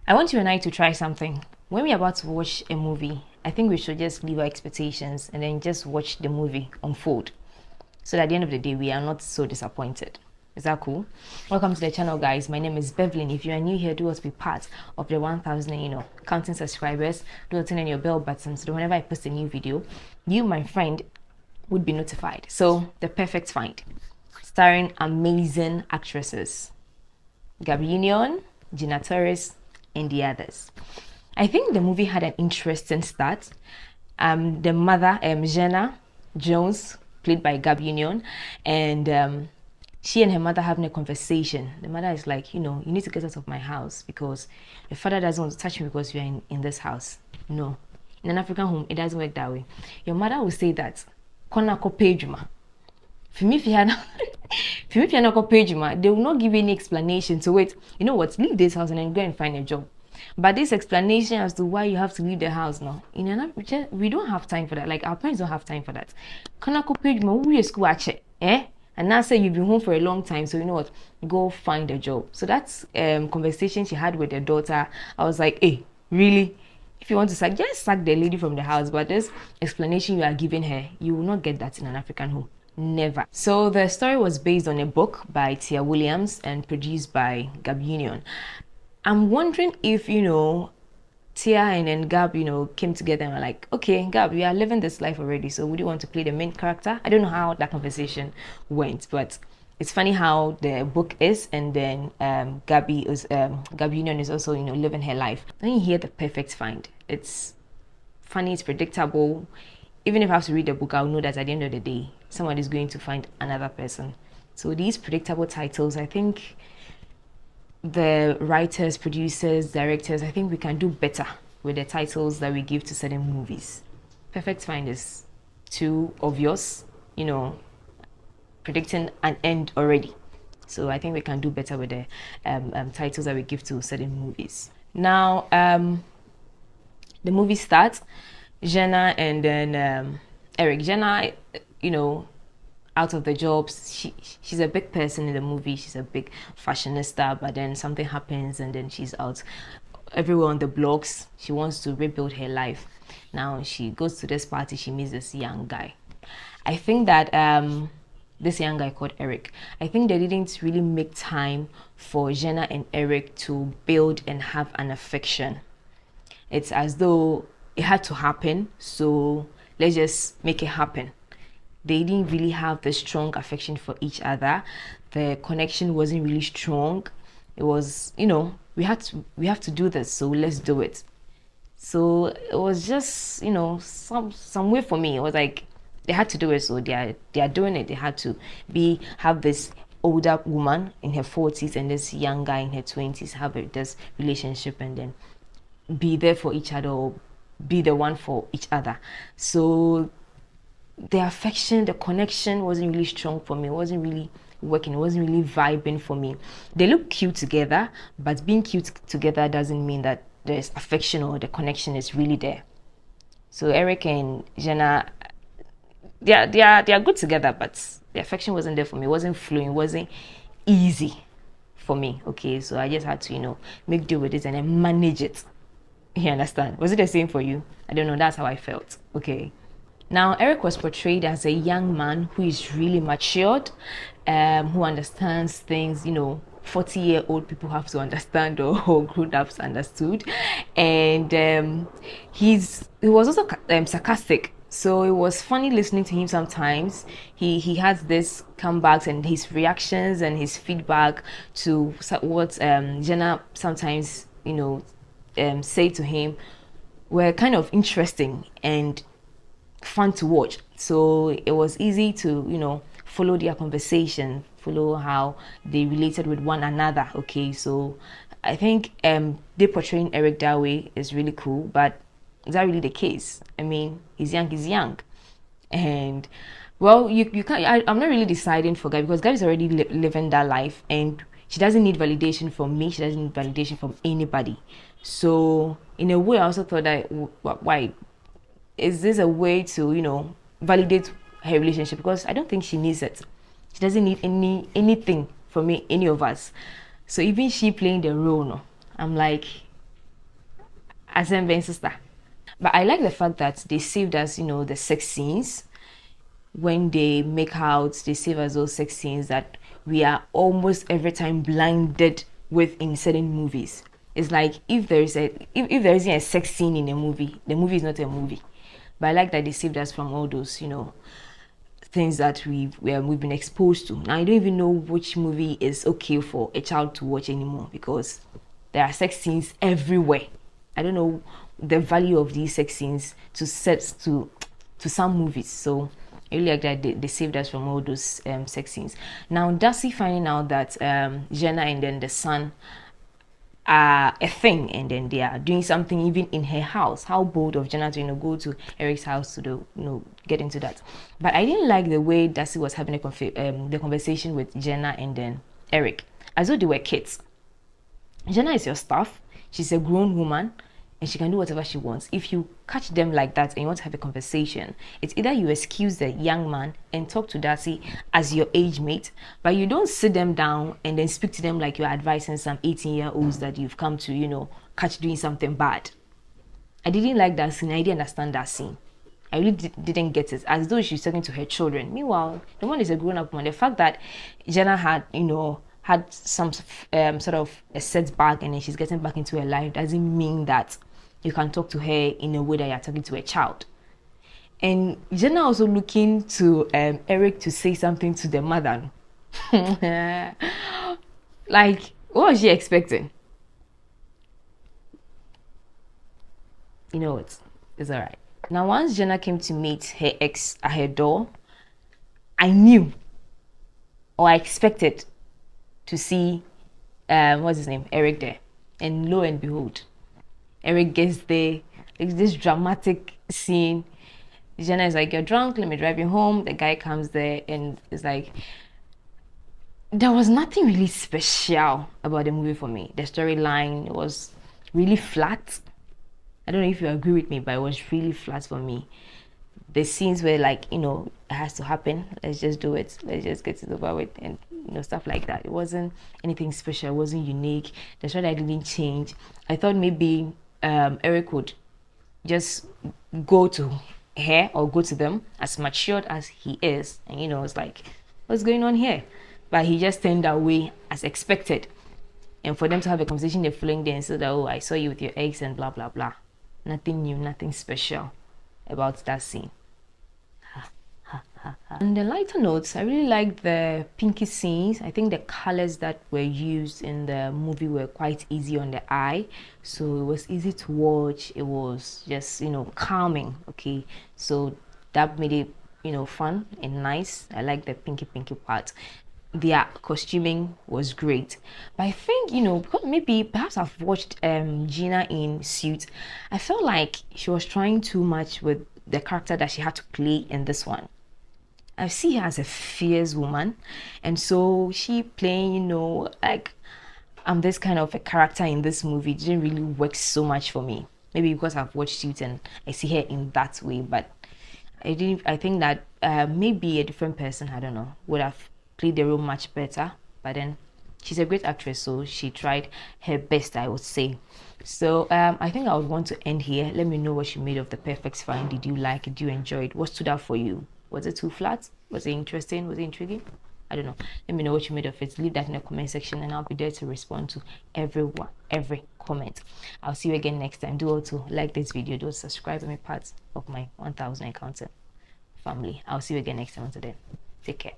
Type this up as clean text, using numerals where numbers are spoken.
I want you and I to try something. When we're about to watch a movie, I think we should just leave our expectations and then just watch the movie unfold. So that at the end of the day, we are not so disappointed. Is that cool? Welcome to the channel, guys. My name is Bevelyn. If you are new here, do us be part of the 1,000, counting subscribers. Do turn on your bell button so that whenever I post a new video, you, my friend, would be notified. So, The Perfect Find, starring amazing actresses Gabi Union, Gina Torres, and the others. I think the movie had an interesting start. The mother, Jenna Jones, played by Gabi Union, and she and her mother having a conversation. The mother is like, you need to get out of my house because your father doesn't want to touch me because you're in this house. No. In an African home, it doesn't work that way. Your mother will say that, Konako pejuma. For me, if you had they will not give you any explanation. So wait, you know what? Leave this house and then go and find a job. But this explanation as to why you have to leave the house now, we don't have time for that. Like our parents don't have time for that. Kanako page we school and now say you've been home for a long time, so you know what? Go find a job. So that's conversation she had with her daughter. I was like, hey, really? If you want to sack, just sack the lady from the house. But this explanation you are giving her, you will not get that in an African home. Never. So the story was based on a book by Tia Williams and produced by Gabi Union. I'm wondering if, Tia and Gab, came together and were like, okay, Gab, we are living this life already, so would you want to play the main character? I don't know how that conversation went, but it's funny how the book is, and then Gabi Union is also, living her life. Then you hear The Perfect Find. It's funny, it's predictable. Even if I have to read the book, I'll know that at the end of the day, someone is going to find another person. So these predictable titles, I think the writers, producers, directors, I think we can do better with the titles that we give to certain movies. Perfect Find is too obvious, predicting an end already. So I think we can do better with the titles that we give to certain movies. Now, the movie starts. Jenna and then Eric. Jenna, out of the jobs. She's a big person in the movie. She's a big fashionista, but then something happens and then she's out everywhere on the blogs. She wants to rebuild her life. Now she goes to this party. She meets this young guy. I think that this young guy called Eric, I think they didn't really make time for Jenna and Eric to build and have an affection. It's as though it had to happen, so let's just make it happen. They didn't really have the strong affection for each other. The connection wasn't really strong. It was, we have to do this, so let's do it. So it was just, some way for me. It was like they had to do it, so they are doing it. They had to have this older woman in her 40s and this young guy in her 20s have this relationship and then be there for each other or be the one for each other. So the affection, the connection wasn't really strong for me. It wasn't really working. It wasn't really vibing for me. They look cute together, but being cute together doesn't mean that there's affection or the connection is really there. So Eric and Jenna, they are good together, but the affection wasn't there for me. It wasn't flowing. It wasn't easy for me. Okay, so I just had to make do with it and then manage it. You understand? Was it the same for you? I don't know. That's how I felt. Okay. Now, Eric was portrayed as a young man who is really matured, who understands things, 40-year-old people have to understand or grown-ups understood. And he was also sarcastic. So it was funny listening to him sometimes. He has this comebacks and his reactions and his feedback to what Jenna sometimes, say to him were kind of interesting and fun to watch. So it was easy to follow their conversation, follow how they related with one another. Okay, so I think they portraying Eric that way is really cool, but is that really the case? I mean, he's young, and well, you can't. I'm not really deciding for Guy because Guy is already living that life and she doesn't need validation from me. She doesn't need validation from anybody. So in a way, I also thought that why is this a way to validate her relationship? Because I don't think she needs it. She doesn't need anything from me, any of us. So even she playing the role, no, I'm like, as in being sister. But I like the fact that they saved us, the sex scenes. When they make out, they save us those sex scenes that we are almost every time blinded with in certain movies. It's like if there isn't a sex scene in a movie, the movie is not a movie. But I like that they saved us from all those, things that we've been exposed to. Now I don't even know which movie is okay for a child to watch anymore because there are sex scenes everywhere. I don't know the value of these sex scenes to some movies. So I really like that they saved us from all those sex scenes. Now Darcy finding out that Jenna and then the son are a thing, and then they are doing something even in her house. How bold of Jenna to go to Eric's house to get into that. But I didn't like the way Darcy was having the conversation with Jenna and then Eric, as though they were kids. Jenna is your staff. She's a grown woman and she can do whatever she wants. If you catch them like that and you want to have a conversation, it's either you excuse the young man and talk to Darcy as your age mate, but you don't sit them down and then speak to them like you're advising some 18-year-olds that you've come to, catch doing something bad. I didn't like that scene. I didn't understand that scene. I really didn't get it, as though she's talking to her children. Meanwhile, the one is a grown-up woman. The fact that Jenna had some sort of a setback and then she's getting back into her life doesn't mean that you can talk to her in a way that you're talking to a child. And Jenna also looking to Eric to say something to the mother. Like, what was she expecting? You know what? It's all right. Now, once Jenna came to meet her ex at her door, I knew or I expected to see what's his name, Eric there. And lo and behold, Eric gets there. It's this dramatic scene. Jenna is like, you're drunk, let me drive you home. The guy comes there and it's like, there was nothing really special about the movie for me. The storyline was really flat. I don't know if you agree with me, but it was really flat for me. The scenes were like, it has to happen. Let's just do it. Let's just get it over with, and stuff like that. It wasn't anything special. It wasn't unique. The story didn't change. I thought maybe Eric would just go to her or go to them as matured as he is, and it's like, what's going on here? But he just turned away as expected, and for them to have a conversation the following day and say that, oh, I saw you with your ex and blah blah blah. Nothing new, nothing special about that scene. On the lighter notes, I really liked the pinky scenes. I think the colors that were used in the movie were quite easy on the eye, so it was easy to watch. It was just calming. Okay, so that made it fun and nice. I like the pinky part. Their costuming was great, but I think because perhaps I've watched Gina in Suits, I felt like she was trying too much with the character that she had to play in this one. I see her as a fierce woman, and so she playing like I'm this kind of a character in this movie didn't really work so much for me. Maybe because I've watched Suits and I see her in that way, but I think that maybe a different person, I don't know, would have played the role much better. But then she's a great actress, so she tried her best, I would say. So I think I would want to end here. Let me know what you made of The Perfect Fine. Did you like it? Did you enjoy it? What stood out for you? Was it too flat? Was it interesting? Was it intriguing? I don't know. Let me know what you made of it. Leave that in the comment section and I'll be there to respond to every comment. I'll see you again next time. Do also like this video. Do subscribe and be part of my 1000 content family. I'll see you again next time. Until then, take care.